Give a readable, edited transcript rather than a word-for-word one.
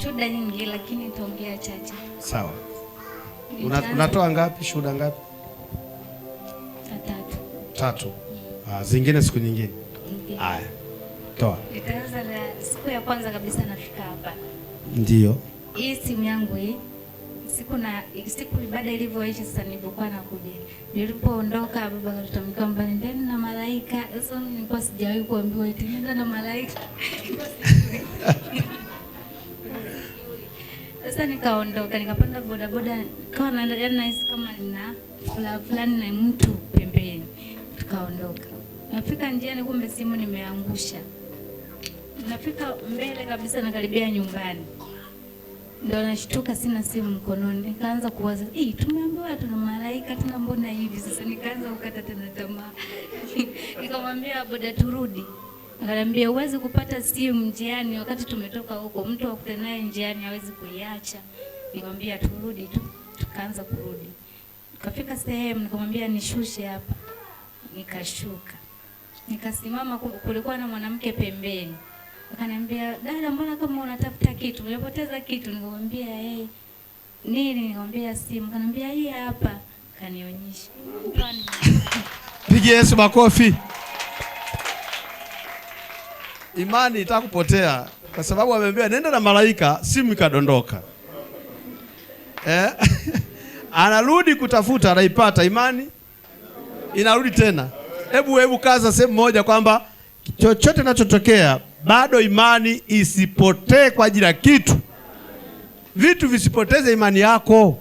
shuhuda nyingi lakini nitaongea chache. Sawa. Unatoa ngapi? Shuhuda ngapi? 3. Zingine siku nyingine. Haya. Toa. Nitaanza na siku ya kwanza kabisa nafika hapa. Ndio. Hii simu yangu hii siku ibada ilivyoisha sasa nilipokuwa nakuja. Nilipoondoka baba akatutamkia kwamba nendeni na malaika. Sasa nilikuwa sijawahi kuambiwa eti nenda na malaika. Sasa nikaondoka, nikapanda bodaboda, nikawa nahisi kama nina fulani na mtu pembeni. Tukaondoka. Nafika njiani kumbe simu nimeangusha. Nafika mbele kabisa nakaribia nyumbani. Ndio nashtuka sina simu mkononi. Nikaanza kuwaza, tumeambiwa tuna malaika tuna mbona hivi sasa nikaanza kukata tena tamaa. Nikamwambia boda turudi. Akaniambia uweze kupata simu njiani wakati tumetoka huko, mtu akutana naye njiani hawezi kuiacha. Nikamwambia turudi tu. Tukaanza kurudi. Tukafika sehemu nikamwambia nishushe hapa. Nikashuka. Nikasimama, kulikuwa na mwanamke pembeni. Akaniambia, "Dada, mbona kama unatafuta kitu? Umepoteza kitu?" Nikamwambia, "Nini?" Nikamwambia simu. Akaniambia, "Hii hapa." Kanionyesha. Pigie Yesu makofi. Imani itakupotea kwa sababu ameambia nenda na malaika, simu ikadondoka. Anarudi kutafuta, anaipata, imani inarudi tena. Hebu kaza sehemu moja kwamba chochote kinachotokea bado imani isipotee kwa ajili ya kitu. Vitu visipoteze imani yako.